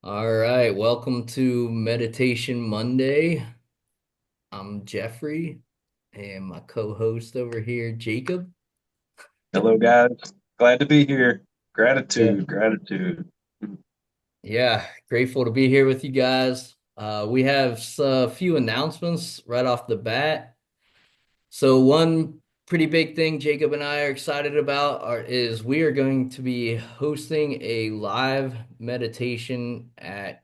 All right, welcome to Meditation Monday. I'm Jeffrey, and my co-host over here, Jacob. Hello, guys. Glad to be here. Yeah. Gratitude, gratitude. Yeah, grateful to be here with you guys. We have a few announcements right off the bat. So one pretty big thing Jacob and I are excited about is we are going to be hosting a live meditation at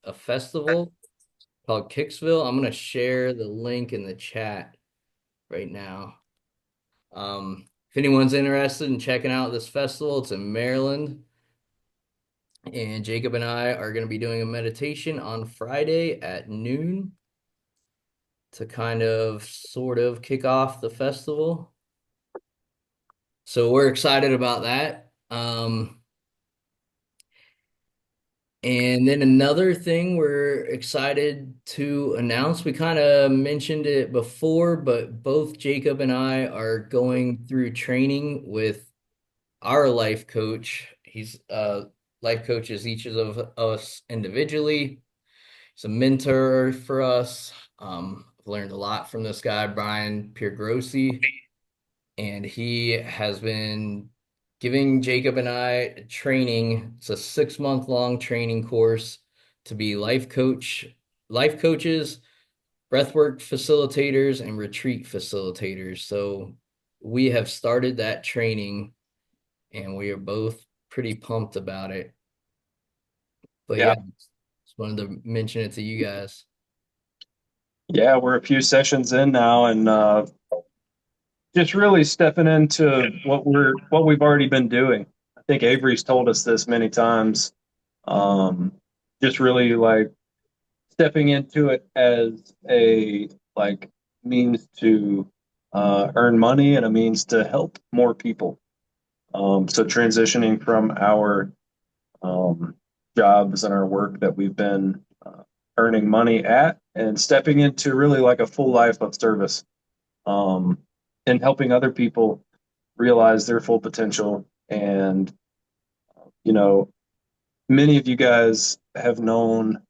a festival called Kicksville. I'm going to share the link in the chat right now. If anyone's interested in checking out this festival, it's in Maryland. And Jacob and I are going to be doing a meditation on Friday at noon to kind of sort of kick off the festival. So we're excited about that. And then another thing we're excited to announce, we kind of mentioned it before, but both Jacob and I are going through training with our life coach. He's life coaches each of us individually. He's a mentor for us. I've learned a lot from this guy, Brian Piergrossi, and he has been giving Jacob and I training. It's a 6 month long training course to be life coaches, breathwork facilitators, and retreat facilitators. So we have started that training and we are both pretty pumped about it. But yeah, Yeah, just wanted to mention it to you guys. yeah, we're a few sessions in now, and just really stepping into what we've already been doing. I think Avery's told us this many times. Um, just really like stepping into it as a like means to earn money and a means to help more people. So transitioning from our um, jobs and our work that we've been earning money at and stepping into really like a full life of service, um, and helping other people realize their full potential. And, you know, many of you guys have known,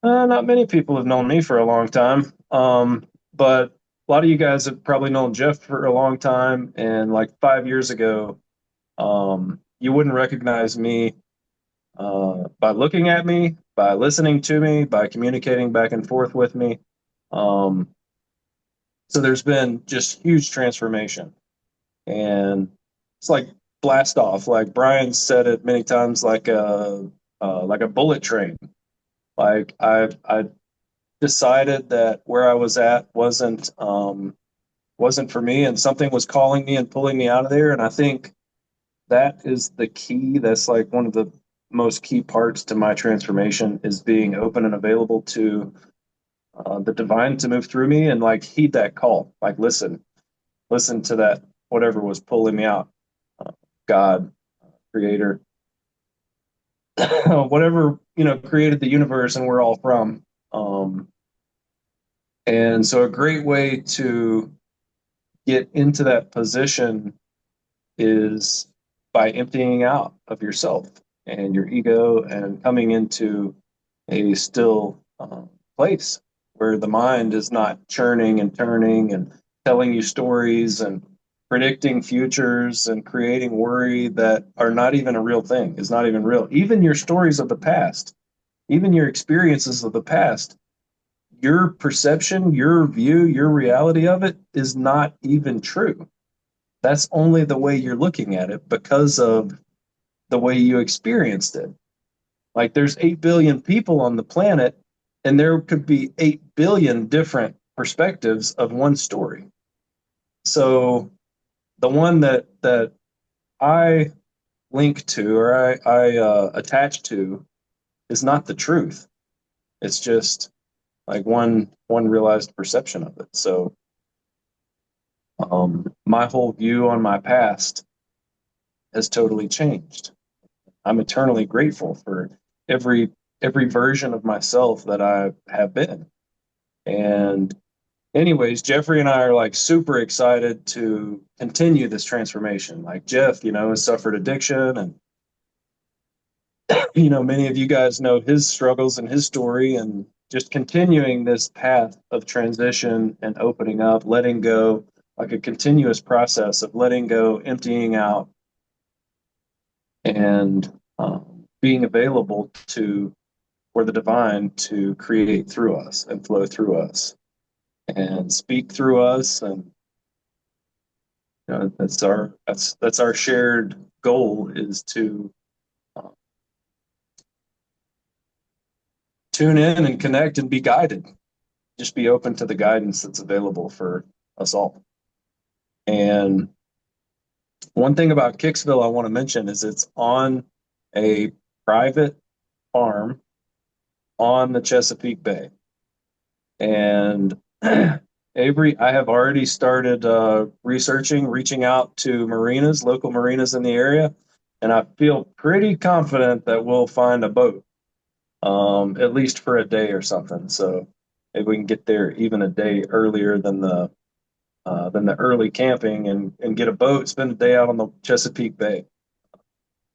not many people have known me for a long time, but a lot of you guys have probably known Jeff for a long time. And like 5 years ago, you wouldn't recognize me by looking at me, by listening to me, by communicating back and forth with me. Um, so there's been just huge transformation, and it's like blast off. Like Brian said it many times, like a bullet train. Like I decided that where I was at wasn't for me, and something was calling me and pulling me out of there. And I think that is the key. That's like one of the most key parts to my transformation is being open and available to the divine to move through me and like heed that call. Like listen to that whatever was pulling me out. God, Creator, whatever created the universe and we're all from. Um, and so a great way to get into that position is by emptying out of yourself and your ego and coming into a still place where the mind is not churning and turning and telling you stories and predicting futures and creating worry that are not even a real thing, is not even real. Even your stories of the past, even your experiences of the past, your perception, your view, your reality of it is not even true. That's only the way you're looking at it because of the way you experienced it. Like there's 8 billion people on the planet, and there could be 8 billion different perspectives of one story. So the one that I link to or I attach to is not the truth. It's just like one realized perception of it. So my whole view on my past has totally changed. I'm eternally grateful for every every version of myself that I have been. And anyways, Jeffrey and I are like super excited to continue this transformation. Like Jeff, has suffered addiction and Many of you guys know his struggles and his story, and just continuing this path of transition and opening up, letting go, like a continuous process of letting go, emptying out, and being available to for the divine to create through us and flow through us and speak through us. And that's our shared goal, is to uh, tune in and connect and be guided. Just be open to the guidance that's available for us all. And one thing about Kicksville I want to mention is it's on a private farm on the Chesapeake Bay. And Avery, I have already started researching, reaching out to marinas, local marinas in the area, and I feel pretty confident that we'll find a boat, at least for a day or something. So maybe we can get there even a day earlier than the early camping, and get a boat, spend a day out on the Chesapeake Bay.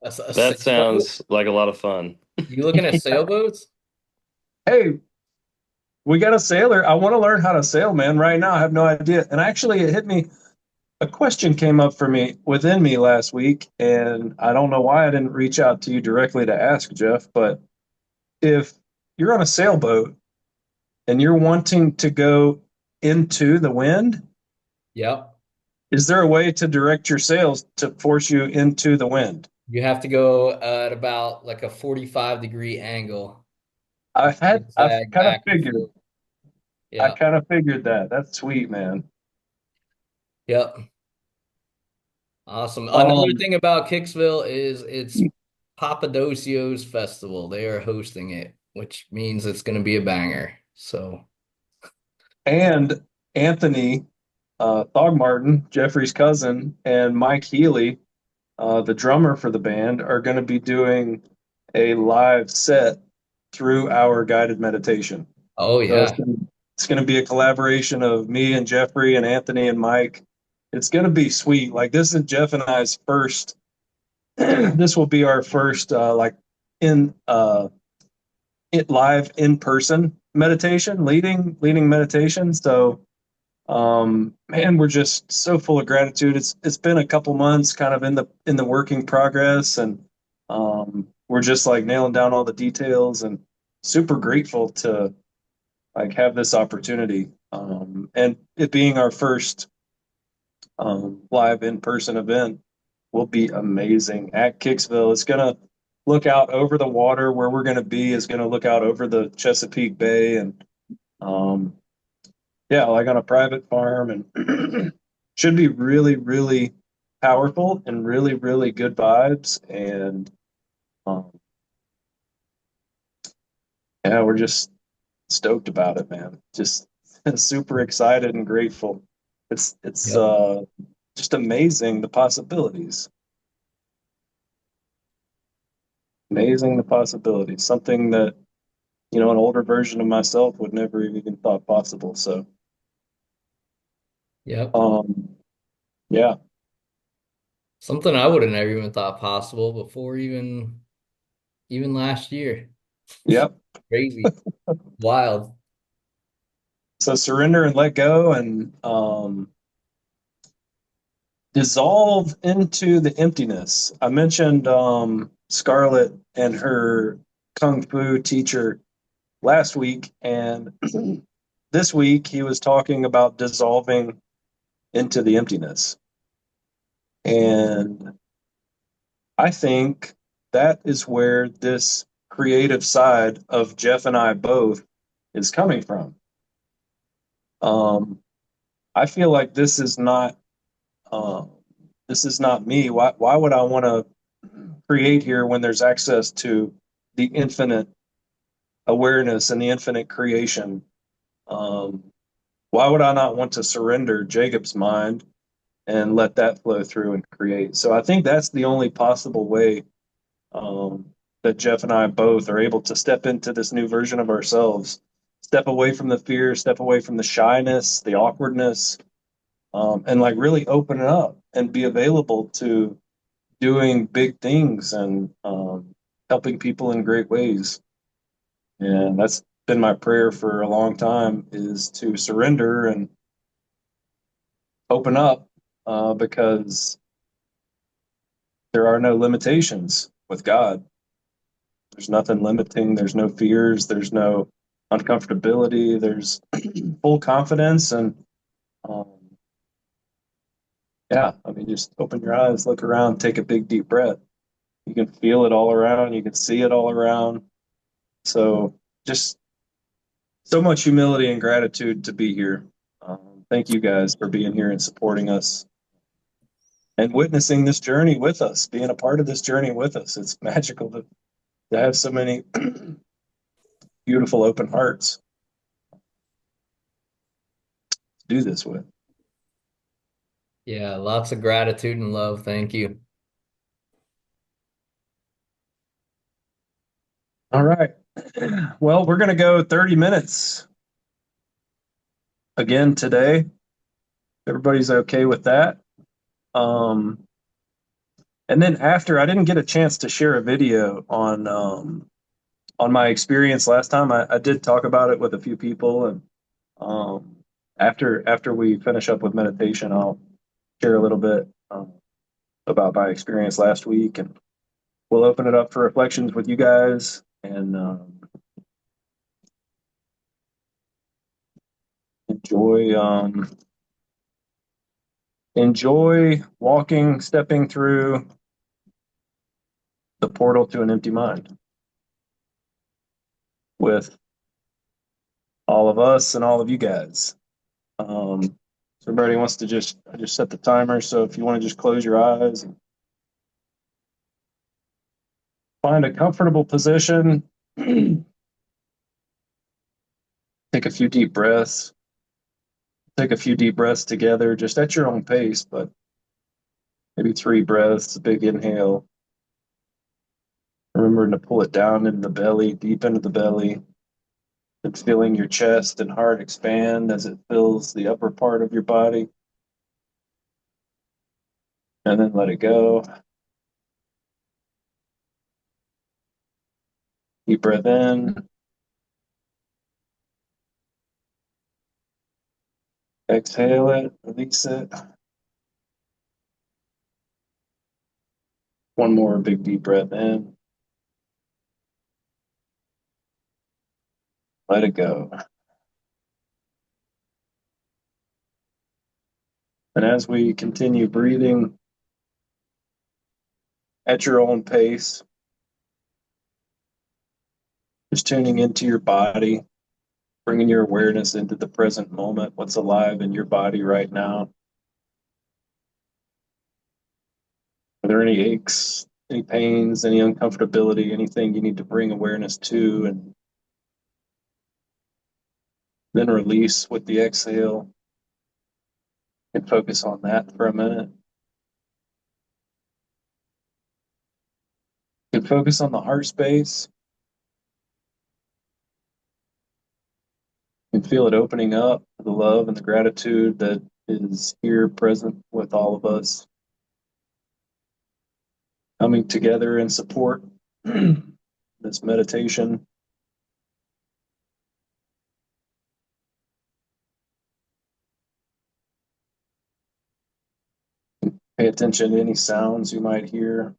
A That sailboat? sounds like a lot of fun. You looking at sailboats? Hey, we got a sailor. I want to learn how to sail, man. Right now, I have no idea. And actually, it hit me. A question came up for me within me last week, and I don't know why I didn't reach out to you directly to ask, Jeff. But if you're on a sailboat and you're wanting to go into the wind, Yep. is there a way to direct your sails to force you into the wind? You have to go at about like a 45-degree angle. I've Zigzag kind of back and figured. forth. Yeah. That. That's sweet, man. Yep. Awesome. Another Um, thing about Kicksville is it's Papadosio's festival. They are hosting it, which means it's going to be a banger. So, and Anthony Thogmartin, Jeffrey's cousin, and Mike Healy, the drummer for the band, are going to be doing a live set through our guided meditation. oh So yeah. it's going to be a collaboration of me and Jeffrey and Anthony and Mike. It's going to be sweet. Like, this is Jeff and I's first. This will be our first like in it live in person meditation, leading meditation. So man, we're just so full of gratitude. It's been a couple months kind of in the working progress, and we're just like nailing down all the details, and super grateful to like have this opportunity, and it being our first live in person event will be amazing at Kicksville. It's gonna look out over the water. Where we're gonna be is gonna look out over the Chesapeake Bay, and um, yeah, like on a private farm, and should be really, really powerful and really, really good vibes. And um, yeah, we're just stoked about it, man. Just super excited and grateful. It's Yep. just amazing the possibilities. Amazing the possibilities. Something that, an older version of myself would never even thought possible. So Yep. um, yeah, Something I would have never even thought possible before even last year. yep. Crazy. Wild. So surrender and let go, and dissolve into the emptiness. I mentioned Scarlett and her kung fu teacher last week, and this week he was talking about dissolving into the emptiness. And I think that is where this creative side of Jeff and I both is coming from. Um, I feel like uh, this is not me. Why would I want to create here when there's access to the infinite awareness and the infinite creation? Um, why would I not want to surrender Jacob's mind and let that flow through and create? So I think that's the only possible way um, that Jeff and I both are able to step into this new version of ourselves, step away from the fear, step away from the shyness, the awkwardness, and like really open it up and be available to doing big things, and helping people in great ways. And that's been my prayer for a long time, is to surrender and open up, because there are no limitations with God. There's nothing limiting. There's no fears. There's no uncomfortability. There's full confidence. And um, yeah, I mean, just open your eyes, look around, take a big deep breath. You can feel it all around. You can see it all around. So just so much humility and gratitude to be here. Thank you guys for being here and supporting us and witnessing this journey with us, being a part of this journey with us. It's magical to have so many beautiful open hearts to do this with. Yeah, lots of gratitude and love. Thank you. All right. Well, we're going to go 30 minutes again today. Everybody's okay with that. Um, and then after, I didn't get a chance to share a video on my experience last time. I did talk about it with a few people, and um, after we finish up with meditation, I'll share a little bit about my experience last week, and we'll open it up for reflections with you guys, and enjoy enjoy walking, stepping through the portal to an empty mind with all of us and all of you guys. So everybody wants to I just set the timer. So if you want to just close your eyes and find a comfortable position, take a few deep breaths, take a few deep breaths together, just at your own pace, but maybe 3 breaths, a big inhale. Remembering to pull it down into the belly, deep into the belly, and feeling your chest and heart expand as it fills the upper part of your body. And then let it go. Deep breath in, exhale it, release it. One more big deep breath in, let it go. And as we continue breathing at your own pace, just tuning into your body, bringing your awareness into the present moment, what's alive in your body right now. Are there any aches, any pains, any uncomfortability, anything you need to bring awareness to, and then release with the exhale and focus on that for a minute. You can focus on the heart space and feel it opening up, the love and the gratitude that is here present with all of us, coming together in support. This meditation. Pay attention to any sounds you might hear.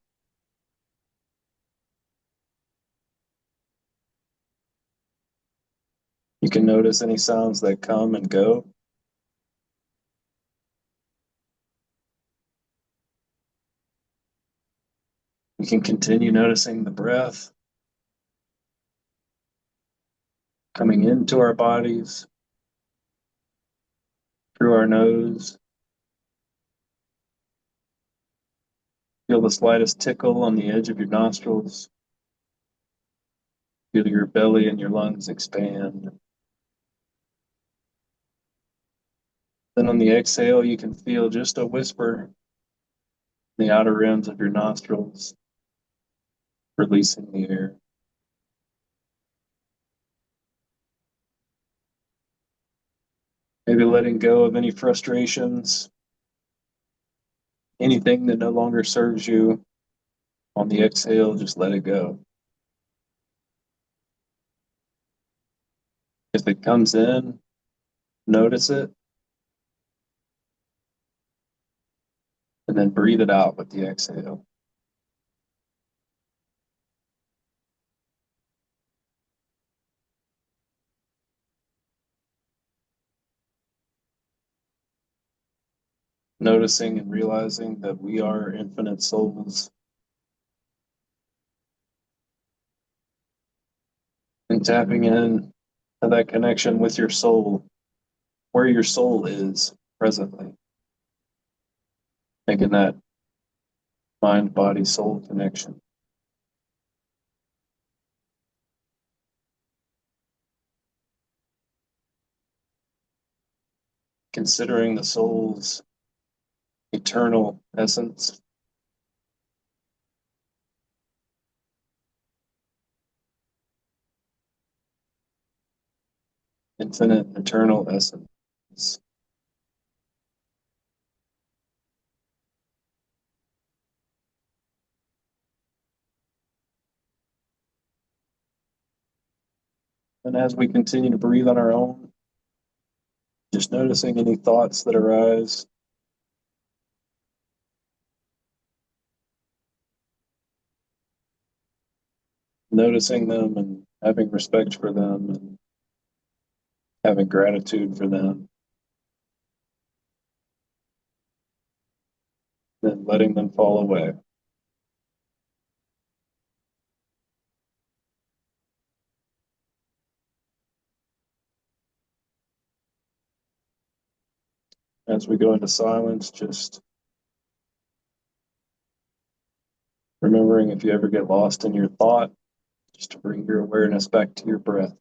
You can notice any sounds that come and go. You can continue noticing the breath coming into our bodies through our nose. Feel the slightest tickle on the edge of your nostrils. Feel your belly and your lungs expand. Then on the exhale, you can feel just a whisper in the outer rims of your nostrils, releasing the air. Maybe letting go of any frustrations, anything that no longer serves you. On the exhale, just let it go. If it comes in, notice it, and then breathe it out with the exhale. Noticing and realizing that we are infinite souls and tapping in to that connection with your soul, where your soul is presently, making that mind, body, soul connection. Considering the soul's eternal essence, infinite, eternal essence. And as we continue to breathe on our own, just noticing any thoughts that arise, noticing them and having respect for them and having gratitude for them, then letting them fall away. As we go into silence, just remembering if you ever get lost in your thought, just to bring your awareness back to your breath.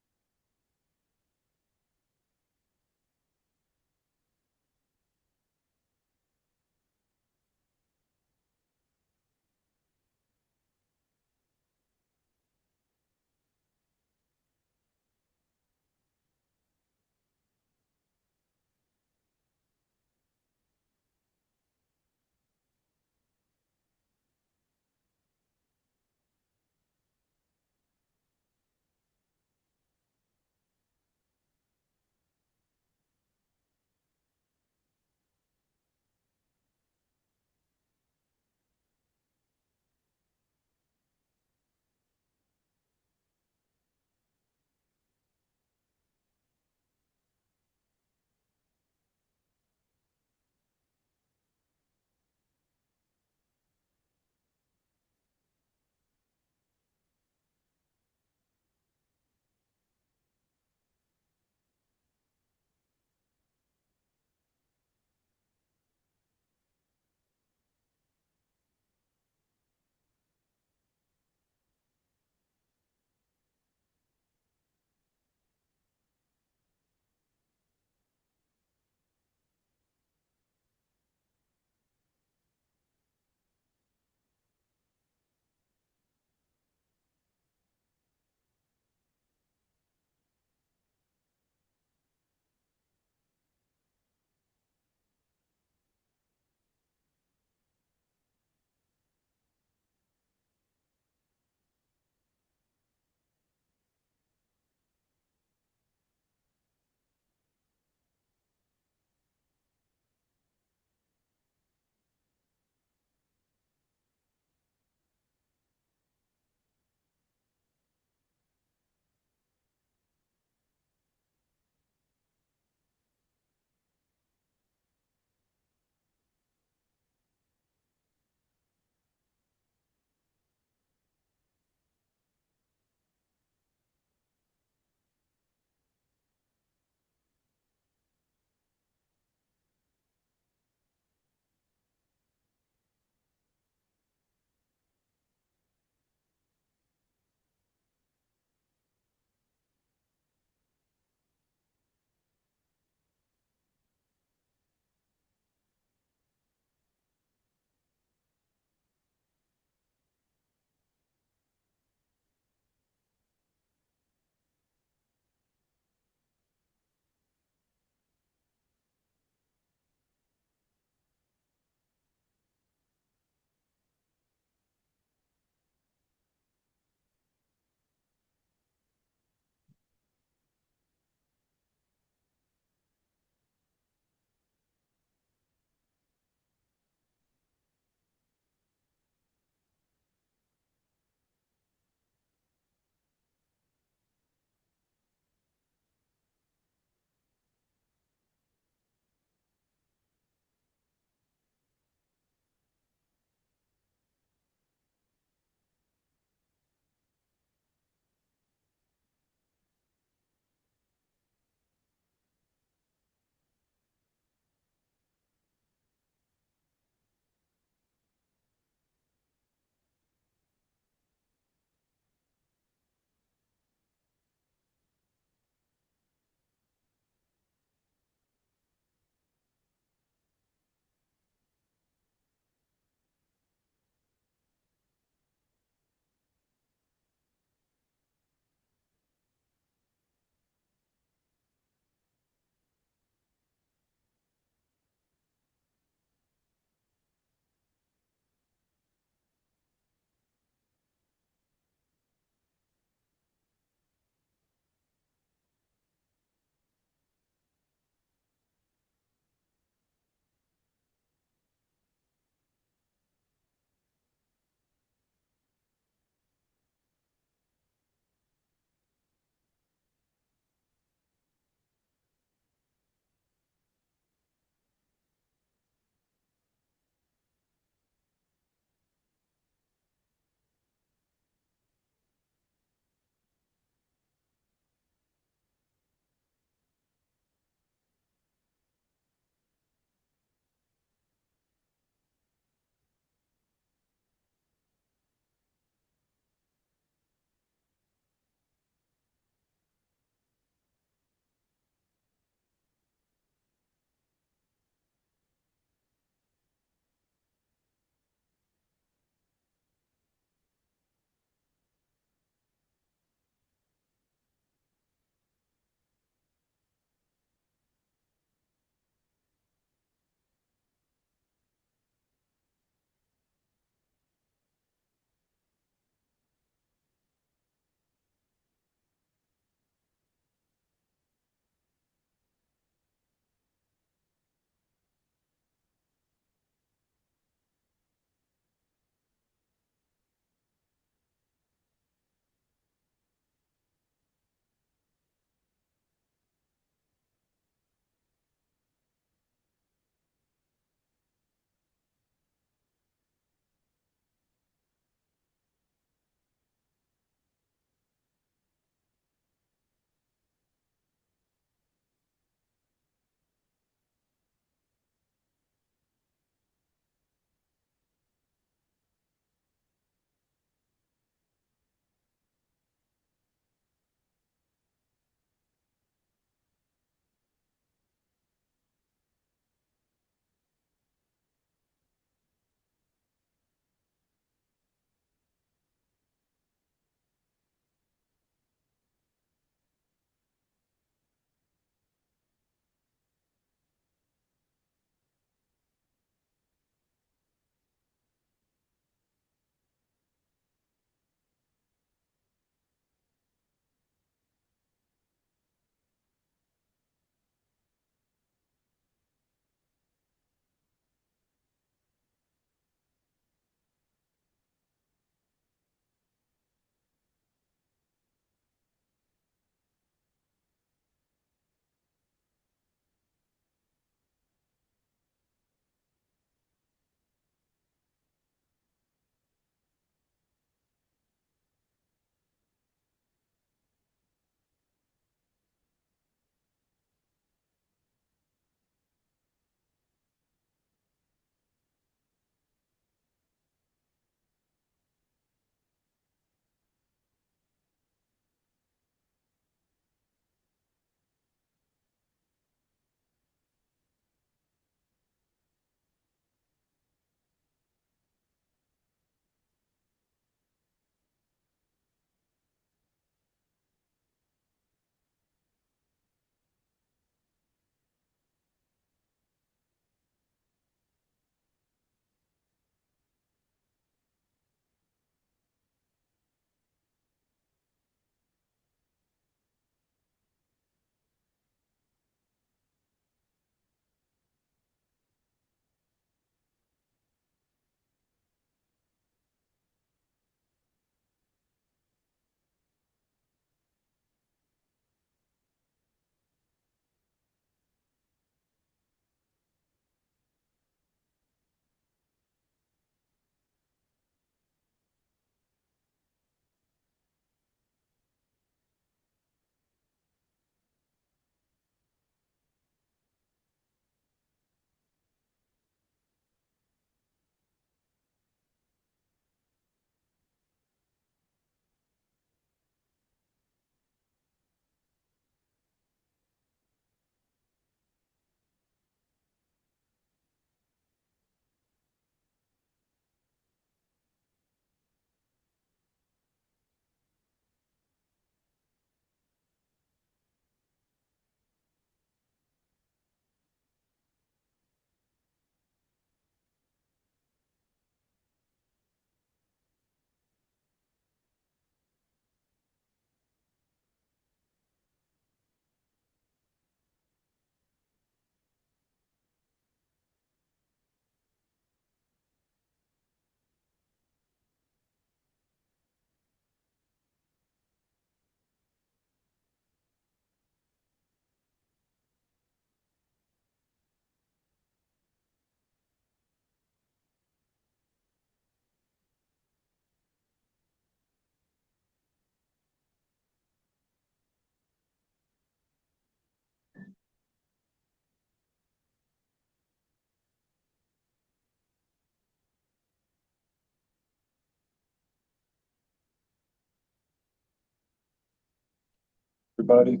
body.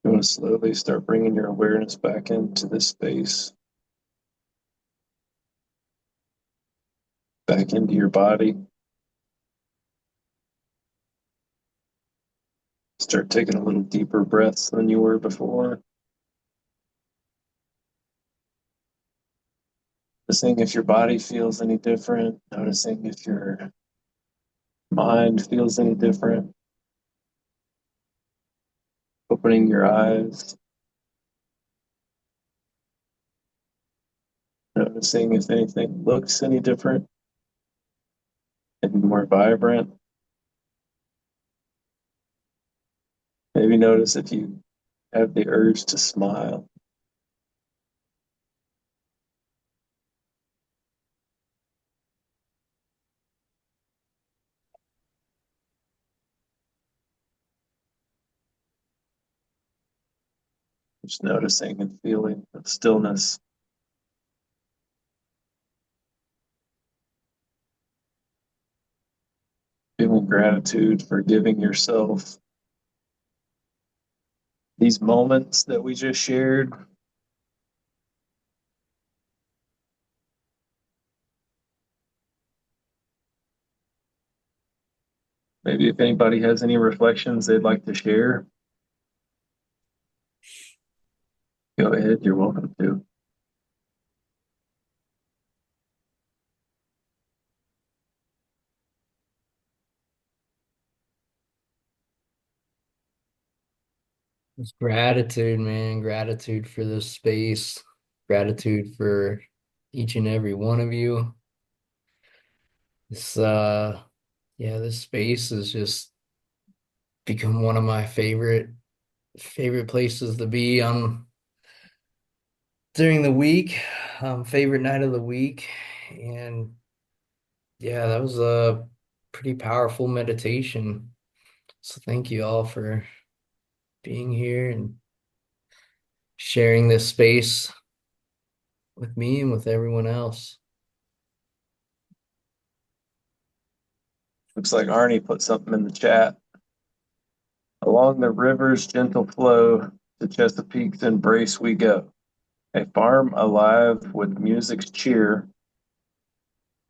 You want to slowly start bringing your awareness back into this space, back into your body. Start taking a little deeper breaths than you were before. Noticing if your body feels any different, noticing if your mind feels any different, opening your eyes, noticing if anything looks any different, any more vibrant. Maybe notice if you have the urge to smile. Just noticing and feeling the stillness, feeling gratitude for giving yourself these moments that we just shared. Maybe if anybody has any reflections they'd like to share, go ahead. You're welcome to. It's gratitude, man. Gratitude for this space. Gratitude for each and every one of you. This yeah, this space has just become one of my favorite places to be on during the week. Favorite night of the week. And yeah, that was a pretty powerful meditation. So thank you all for being here and sharing this space with me and with everyone else. Looks like Arnie put something in the chat. Along the river's gentle flow to Chesapeake's embrace we go. A farm alive with music's cheer,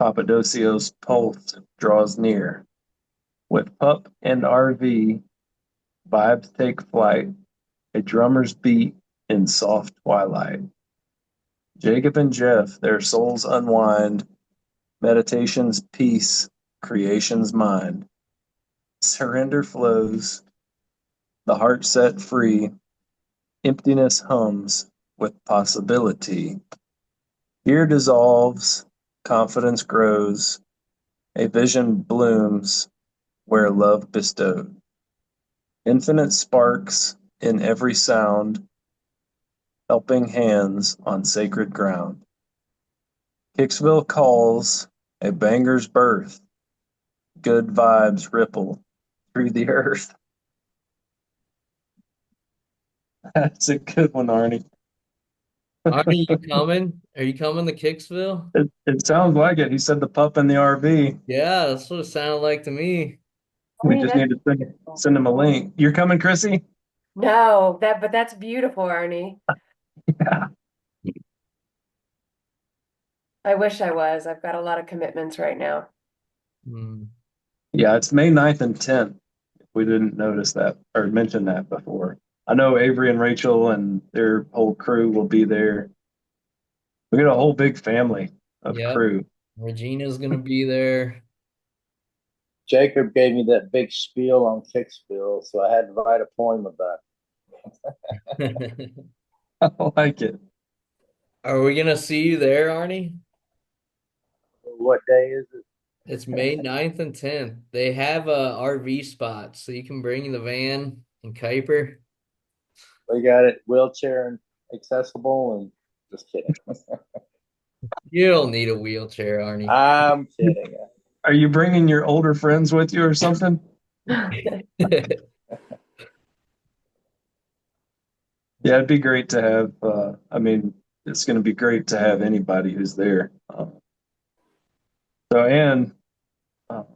Papadocio's pulse draws near. With pup and RV, vibes take flight, a drummer's beat in soft twilight. Jacob and Jeff, their souls unwind, meditation's peace, creation's mind. Surrender flows, the heart set free, emptiness hums with possibility. Fear dissolves, confidence grows, a vision blooms where love bestowed. Infinite sparks in every sound, helping hands on sacred ground. Hicksville calls, a banger's birth, good vibes ripple through the earth. That's a good one, Arnie. Are you coming? Are you coming to Kicksville? It sounds like it. He said the pup in the RV. Yeah, that's what it sounded like to me. We Arnie, just that's need to beautiful. send him a link. You're coming, Chrissy? No, but that's beautiful, Arnie. Yeah. I wish I was. I've got a lot of commitments right now. Hmm. Yeah, it's May 9th and 10th. We didn't notice that or mention that before. I know Avery and Rachel and their whole crew will be there. We got a whole big family of Yep. crew. Regina's gonna be there. Jacob gave me that big spiel on Kicksville, so I had to write a poem about I like it. Are we gonna see you there, Arnie? it. What day is it? It's May 9th and 10th. They have a RV spot, so you can bring the van and Kuiper. We got it wheelchair and accessible, and just kidding. You don't need a wheelchair, Arnie. I'm kidding. Are you bringing your older friends with you or something? Yeah, it'd be great to have. I mean, it's going to be great to have anybody who's there. So, Anne, um,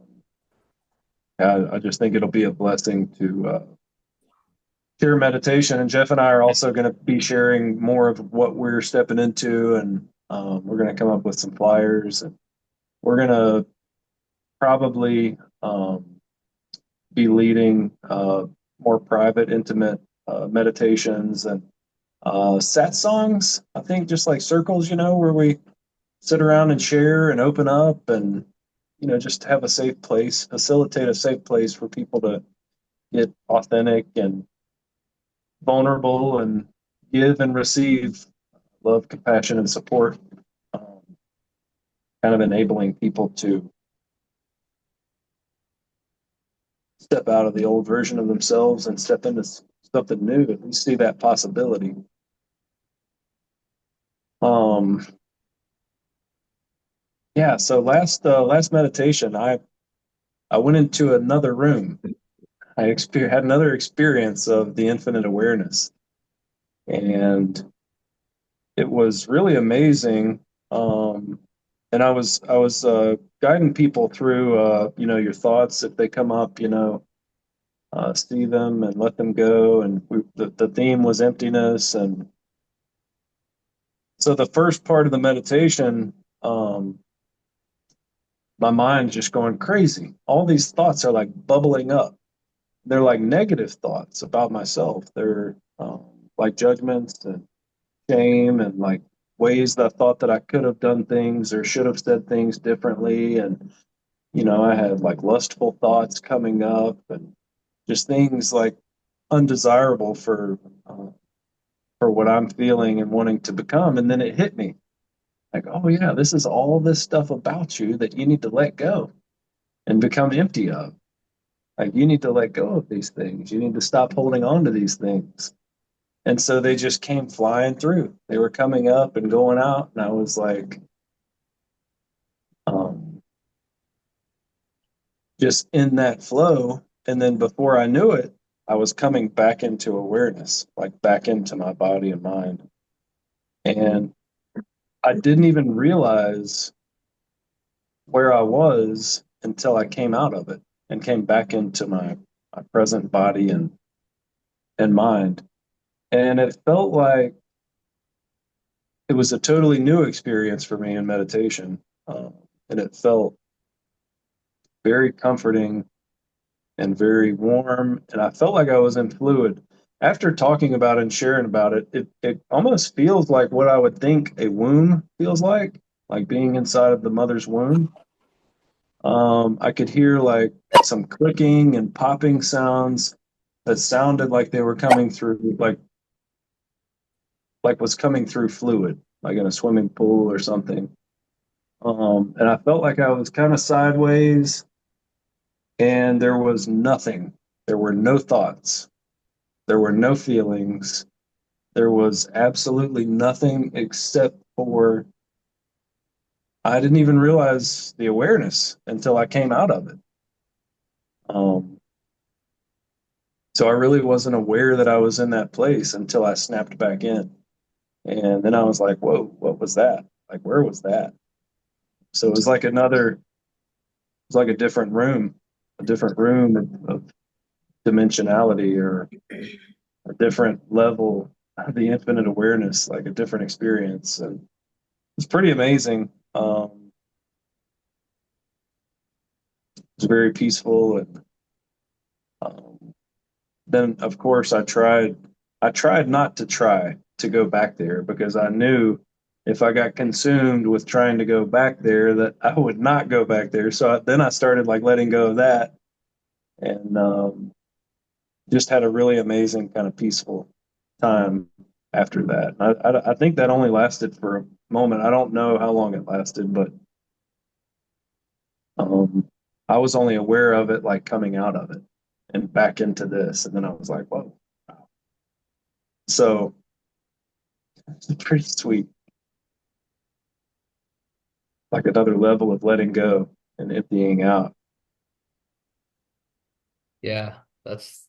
I just think it'll be a blessing to share meditation. And Jeff and I are also going to be sharing more of what we're stepping into, and we're going to come up with some flyers, and we're going to probably be leading more private, intimate meditations and sat songs. I think just like circles, where we sit around and share and open up and just have a safe place, facilitate a safe place for people to get authentic and vulnerable and give and receive love, compassion, and support, um, kind of enabling people to step out of the old version of themselves and step into something new. At least see that possibility. Um, yeah. So last meditation, I went into another room. Had another experience of the infinite awareness, and it was really amazing. And I was guiding people through, your thoughts if they come up, see them and let them go. And the theme was emptiness, and so the first part of the meditation, um, my mind's just going crazy. All these thoughts are like bubbling up. They're like negative thoughts about myself. They're like judgments and shame and like ways that I thought that I could have done things or should have said things differently. And, I had like lustful thoughts coming up and just things like undesirable for what I'm feeling and wanting to become. And then it hit me like, oh yeah, this is all this stuff about you that you need to let go and become empty of. Like you need to let go of these things. You need to stop holding on to these things. And so they just came flying through. They were coming up and going out, and I was like, um, just in that flow. And then before I knew it, I was coming back into awareness, like back into my body and mind. And I didn't even realize where I was until I came out of it and came back into my present body and mind. And it felt like it was a totally new experience for me in meditation. And it felt very comforting and very warm. And I felt like I was in fluid. After talking about it and sharing about it, it almost feels like what I would think a womb feels like being inside of the mother's womb. I could hear like some clicking and popping sounds that sounded like they were coming through, like was coming through fluid, like in a swimming pool or something. And I felt like I was kind of sideways, and there was nothing. There were no thoughts. There were no feelings. There was absolutely nothing except for I didn't even realize the awareness until I came out of it. Um, so I really wasn't aware that I was in that place until I snapped back in. And then I was like, whoa, what was that? Like, where was that? So it was like a different room of dimensionality or a different level of the infinite awareness, like a different experience. And it's pretty amazing. It's very peaceful, and um, then of course I tried not to try to go back there because I knew if I got consumed with trying to go back there that I would not go back there. So then I started like letting go of that, and just had a really amazing kind of peaceful time after that. I think that only lasted for a moment. I don't know how long it lasted, but um, I was only aware of it like coming out of it and back into this, and then I was like, whoa. So it's pretty sweet, like another level of letting go and emptying out. Yeah, that's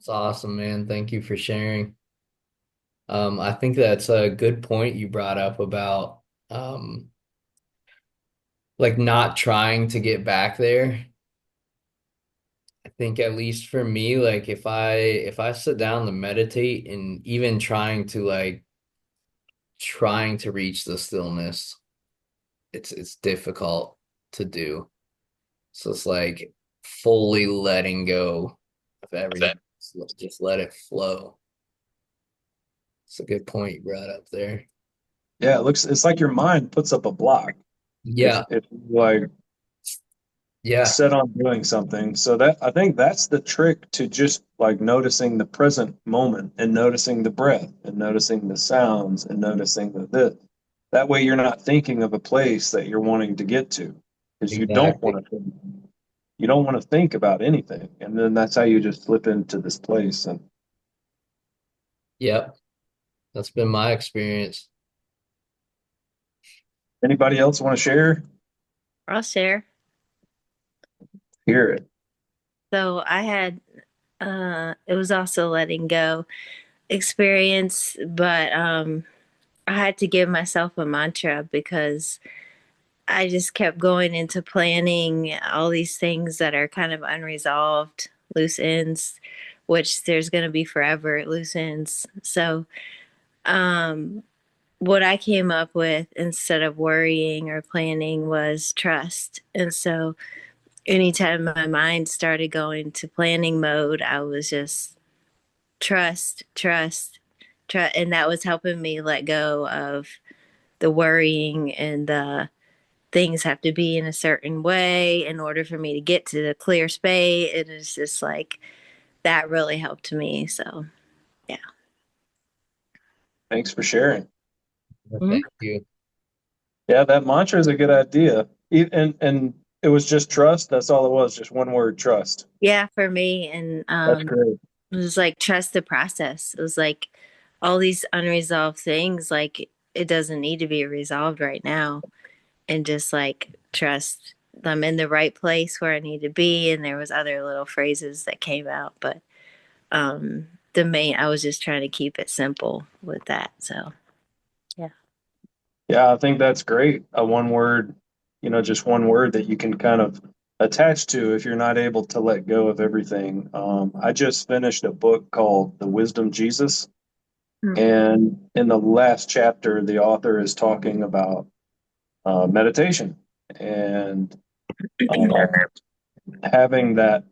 awesome, man. Thank you for sharing. I think that's a good point you brought up about um like not trying to get back there. think at least for me, like if I sit down to meditate and even trying to reach the stillness, it's difficult to do. So it's like fully letting go of everything. Just let it flow. It's a good point you brought up there. Yeah, it's like your mind puts up a block Yeah, if you like yeah, set on doing something. So that I think that's the trick to just like noticing the present moment and noticing the breath and noticing the sounds and noticing the that way you're not thinking of a place that you're wanting to get to because exactly. you don't want to think about anything. And then that's how you just slip into this place. And Yep, that's been my experience. anybody else want to share? I'll share. Hear it. So I had it was also letting go experience, but I had to give myself a mantra because I just kept going into planning all these things that are kind of unresolved, loose ends, which there's going to be forever loose ends. So, um, what I came up with instead of worrying or planning was trust. And so, anytime my mind started going to planning mode, I was just trust, trust, trust. And that was helping me let go of the worrying and the things have to be in a certain way in order for me to get to the clear space. It is just like that really helped me. So, yeah. Thanks for sharing. Mhm. Thank you. Yeah, that mantra is a good idea. And it was just trust. That's all it was, just one word, trust. Yeah, for me. And That's great. it was like trust the process. It was like all these unresolved things, like it doesn't need to be resolved right now. And just like trust I'm in the right place where I need to be. And there was other little phrases that came out, but the main I was just trying to keep it simple with that. So yeah. Yeah, I think that's great. A one word, just one word that you can kind of attach to if you're not able to let go of everything. I just finished a book called The Wisdom Jesus. Mm. And in the last chapter, the author is talking about meditation and uh, having that,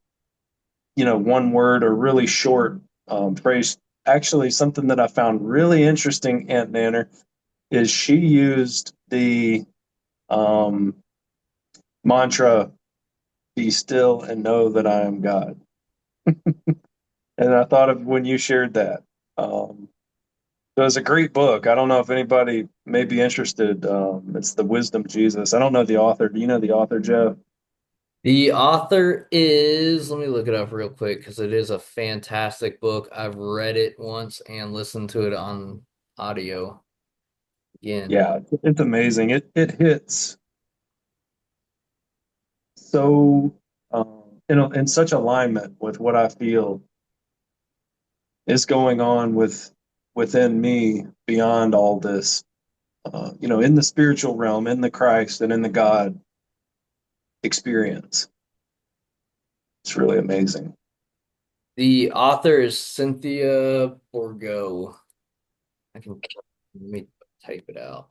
one word or really short phrase. Actually, something that I found really interesting, Aunt Nanner, is she used the um, mantra, be still and know that I am God. And I thought of when you shared that. It was a great book. I don't know if anybody may be interested. It's The Wisdom Jesus. I don't know the author. Do you know the author, Jeff? The author is, let me look it up real quick because it is a fantastic book. I've read it once and listened to it on audio again. Yeah, it's amazing. It hits so in such alignment with what I feel is going on within me beyond all this. In the spiritual realm, in the Christ, and in the God experience. It's really amazing. The author is Cynthia Borgo. I can let me type it out.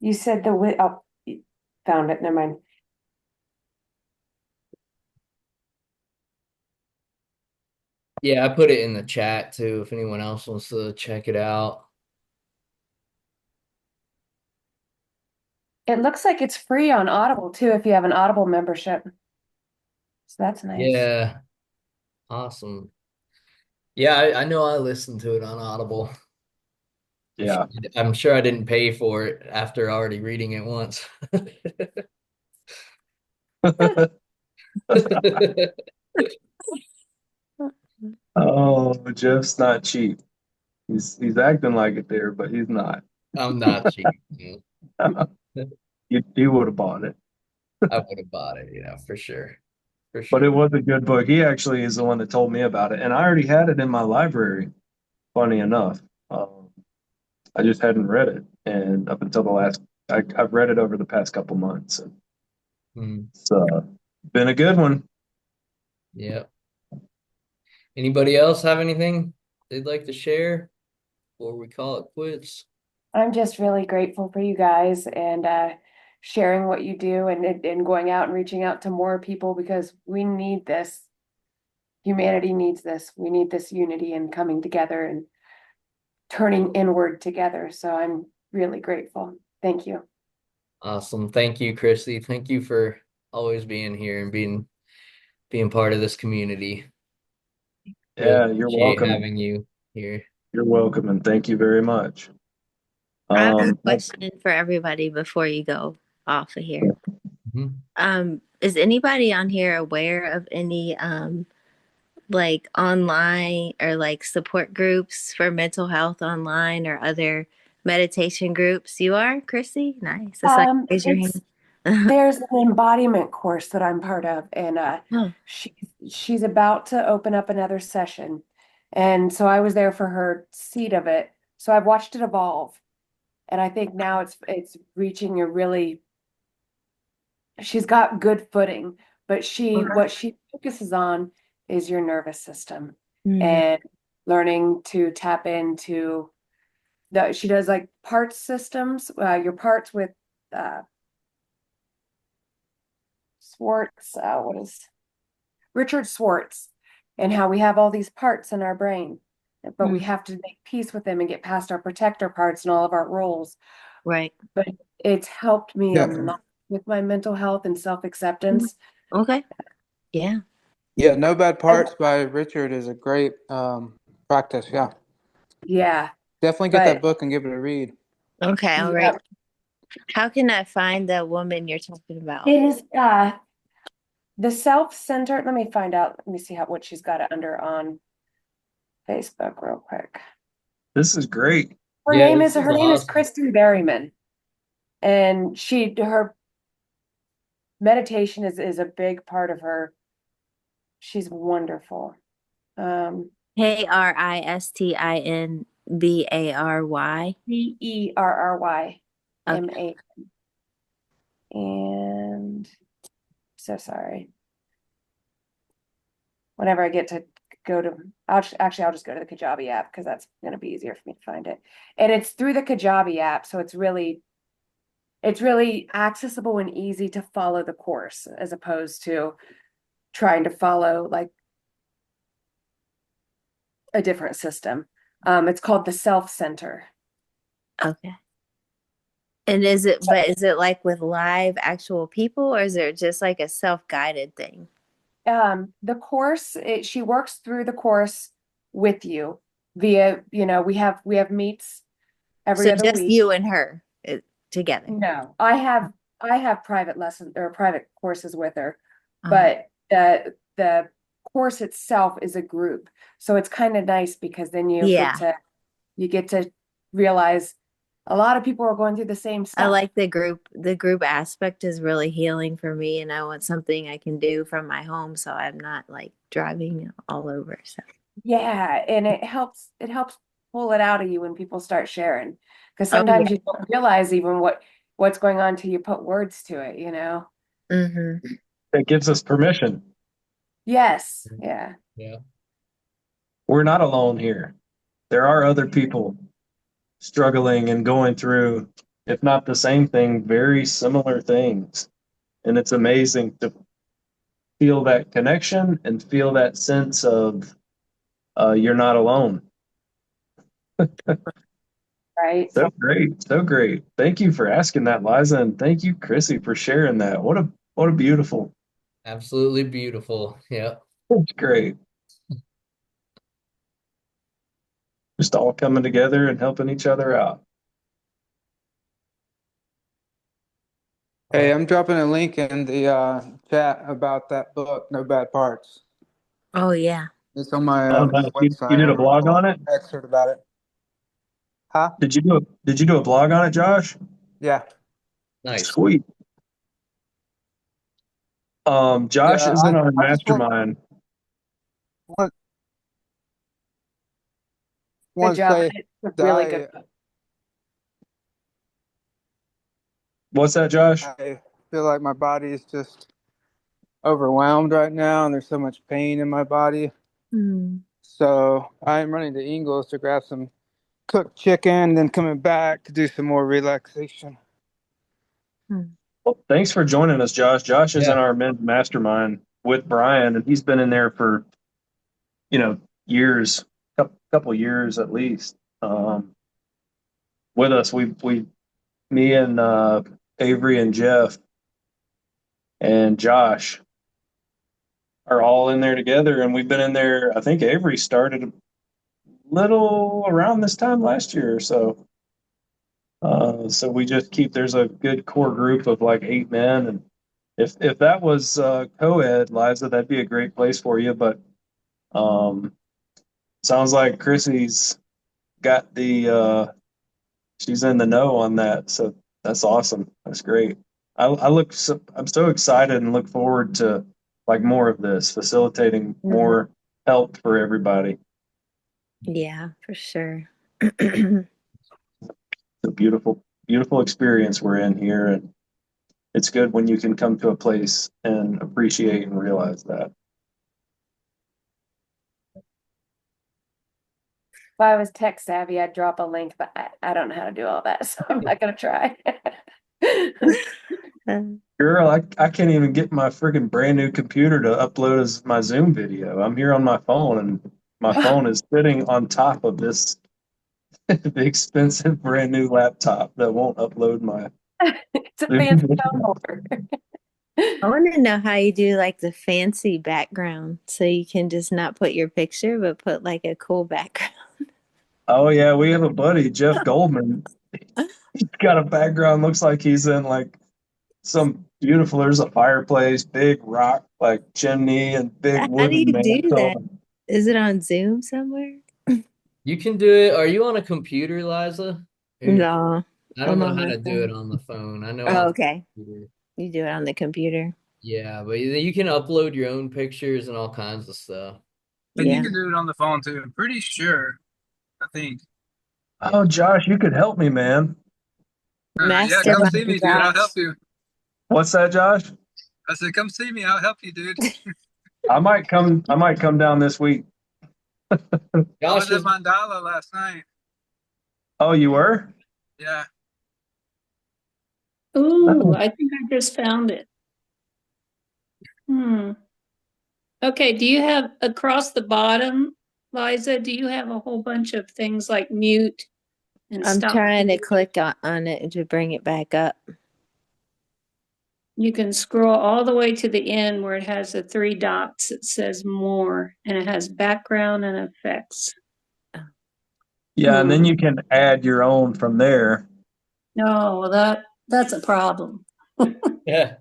You said oh, found it. Never mind. Yeah, I put it in the chat too if anyone else wants to check it out. It looks like it's free on Audible too if you have an Audible membership. So that's nice. Yeah, awesome. Yeah, I know I listened to it on Audible. I'm sure, Yeah. I'm sure I didn't pay for it after already reading it once. Oh, Jeff's not cheap. He's acting like it there, but he's not. I'm not cheap. You know. You would have bought it. I would have bought it, for sure. for But it sure. was a good book. He actually is the one that told me about it, and I already had it in my library. Funny enough, I just hadn't read it, and up until the last, I've read it over the past couple months, and Hmm. it's been a good one. Yeah. Anybody else have anything they'd like to share before we call it quits? I'm just really grateful for you guys and sharing what you do and going out and reaching out to more people because we need this. Humanity needs this. We need this unity and coming together and turning inward together. So I'm really grateful. Thank you. Awesome. Thank you, Chrissy. Thank you for always being here and being part of this community. Really Yeah, you're appreciate welcome. having you here. You're welcome, and thank you very much. I have a Um, question for everybody before you go off of here. Mhm. Is anybody on here aware of any like online or like support groups for mental health online or other meditation groups? You are, Chrissy? Nice. It's like raise your It's hand. there's an embodiment course that I'm part of, and Oh, she she's about to open up another session. And so I was there for her seed of it. So I've watched it evolve. And I think now it's reaching a really she's got good footing, but she okay. what she focuses on is your nervous system Mhm. and learning to tap into the she does like parts systems, your parts with uh Swartz, what is Richard Swartz, and how we have all these parts in our brain, but we Mm, have to make peace with them and get past our protector parts and all of our roles. right. But it's helped me a Yeah, lot with my mental health and self-acceptance. Okay. Yeah. yeah, No Bad Parts by Richard is a great practice. Yeah, Yeah, definitely get that but book and give it a read. Okay. All right. yeah, How can I find the woman you're talking about? it is the self-centered. Let me find out. Let me see what she's got it under on Facebook real quick. this is great. Yeah, this is Her name is awesome. Kristen Berryman, and her meditation is a big part of her. She's wonderful. KristinBary. Okay. Berryma. And so sorry. Whenever I get to go to, I'll just go to the Kajabi app because that's going to be easier for me to find it. And it's through the Kajabi app, so it's really accessible and easy to follow the course as opposed to trying to follow like a different system. It's called the Self Center. Okay. And is it like with live actual people or is it just like a self-guided thing? The course, she works through the course with you via, we have meets every So other just week. you and her together. No, I have private lessons or private courses with her, Uh-huh. but the course itself is a group. So it's kind of nice because then Yeah. you get to realize a lot of people are going through the same I stuff. like the group aspect is really healing for me and I want something I can do from my home so I'm not like driving all over. So Yeah, and it helps pull it out of you when people start sharing. Because oh yeah. sometimes you don't realize even what's going on till you put words to it. Mm-hmm. It gives us permission. Yes, yeah. Yeah. We're not alone here. There are other people struggling and going through, if not the same thing, very similar things. And it's amazing to feel that connection and feel that sense of you're not alone. Right. So great, so great. Thank you for asking that, Liza, and thank you, Chrissy, for sharing that. What a beautiful. Absolutely beautiful. Yeah. It's great. Just all coming together and helping each other out. Hey, Oh, I'm dropping a link in the chat about that book, No Bad Parts. Oh yeah. It's on my Oh, nice. You website. I did a have a blog on little it? excerpt about it. Huh? Did you do a blog on it, Josh? Yeah. nice. Sweet. Josh Yeah, is in our I just mastermind. want, Good want to job. say It's that really good. What's that, Josh? I feel like my body is just overwhelmed right now, and there's so much pain in my body. Hmm. So I'm running to Ingles to grab some cooked chicken, then coming back to do some more relaxation. Hmm. Well, thanks for joining us, Josh. Josh is in Yeah. our men's mastermind with Brian, and he's been in there for, years, couple years at least. With us, me and Avery and Jeff and Josh are all in there together, and we've been in there. I think Avery started a little around this time last year or so. So we just keep there's a good core group of like 8 men, and if that was co-ed, Liza, that'd be a great place for you. But um, sounds like Chrissy's got she's in the know on that, so that's awesome. That's great. I'm so excited and look forward to like more of this, facilitating Mhm. more help for everybody. Yeah, for sure. It's a beautiful experience we're in here, and it's good when you can come to a place and appreciate and realize that. If I was tech savvy, I'd drop a link, but I don't know how to do all that, so I'm not gonna try. Girl, I can't even get my freaking brand new computer to upload as my Zoom video. I'm here on my phone, and my phone is sitting on top of this expensive brand new laptop that won't upload my It's a Zoom fancy phone video. holder. I want to know how you do like the fancy background so you can just not put your picture, but put like a cool background. Oh yeah, we have a buddy, Jeff Goldman. He's got a background, looks like he's in like some beautiful, there's a fireplace, big rock like chimney and big How do you wooden do that? mantle. Is it on Zoom somewhere? You can do it. Are you on a computer, Liza? No, I don't I'm know on how my to do it phone. on the phone. I know Oh, on the okay. computer. You do it on the computer. Yeah, but you can upload your own pictures and all kinds of stuff. And you Yeah. can do it on the phone too. I'm pretty sure. I think. Yeah. Oh, Josh, you could help me, man. Yeah, come Mastermind see me, dude. I'll help Josh. you. What's that, Josh? I said, come see me. I'll help you, dude. I might come down this week. I was Josh at is Mandala last night. Oh, you were? Yeah. Ooh, I think I just found it. Hmm. Okay, do you have across the bottom, Liza, do you have a whole bunch of things like mute and I'm stop? trying to click on it to bring it back up. You can scroll all the way to the end where it has the three dots. It says more and it has background and effects. Yeah, and then you can add your own from there. No, well, that's a problem. yeah.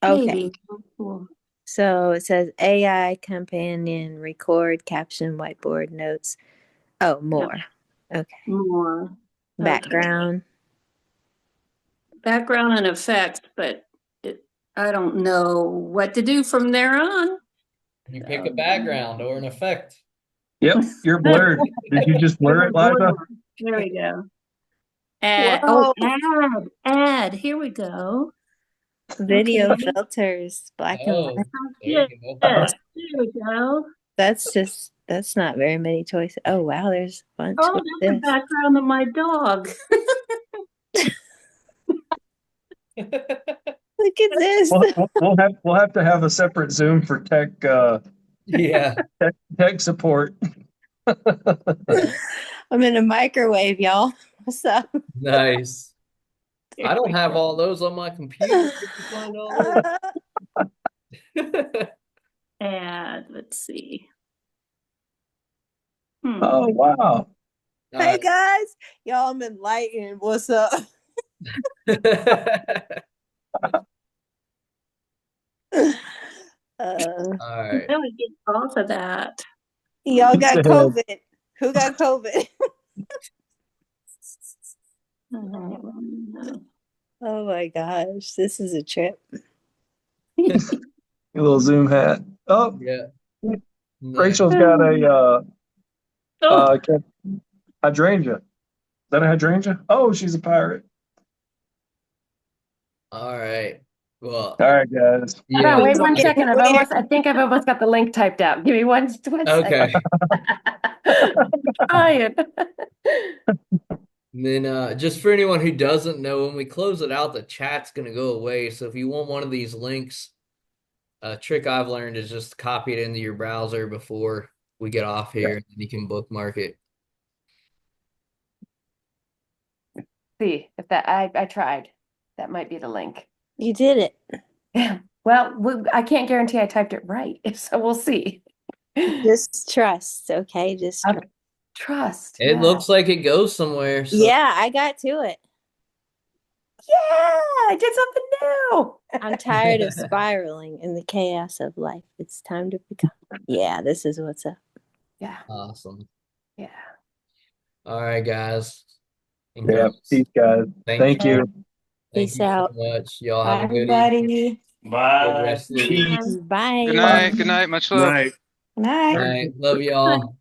Okay. Maybe. Cool. So it says AI companion, record, caption, whiteboard, notes. Oh, more. Okay. More. Okay. Background. Background and effects, but I don't know what to do from there on. You pick a background or an effect. Yep, you're blurred. Did you just blur it, Liza? There we go. Whoa. Add. Here we go. Video Okay. filters, black and Oh, white. there you go. Yes, there we go. That's not very many choices. Oh, wow. There's a bunch. Oh, What's that's the this? background of my dog. Look at this. We'll have to have a separate Zoom for Yeah. tech support. I'm in a microwave, y'all. What's up? Nice. There I don't we have go. all those on my computer. Where'd you find all those? Add. Let's see. Oh wow. Hey Nice. guys, y'all, I'm enlightened. What's up? All right. Now we get off of that. Y'all He got said, COVID. Who got COVID? Oh my gosh, this is a trip. A little Zoom hat. Oh, Yeah. Nice. Rachel's got a Oh, hydrangea. Is that a hydrangea? Oh, she's a pirate. All right. Well, All right, guys. Hold on, yeah. wait 1 second. I think I've almost got the link typed out. Give me one second. Okay. Trying. And then just for anyone who doesn't know, when we close it out, the chat's gonna go away. So if you want one of these links, a trick I've learned is just copy it into your browser before we get off Yeah. here, and you can bookmark it. See if that I tried. That might be the link. You did it. Yeah. Well, I can't guarantee I typed it right, so we'll see. Just trust, okay? Just trust. Trust. It Yeah. looks like it goes somewhere. So Yeah, I got to it. Yeah, I did something new. I'm tired of spiraling in the chaos of life. It's time to become. Yeah, this is what's up. Yeah. awesome. Yeah. All right, guys and Yeah. girls. Peace, guys. Thank you. Thank Peace you so out. much. Y'all Bye, have a good evening. everybody. Good Bye. rest of the week. Bye. Good night. Good night. Much love. Night. Good night. All right. Love y'all.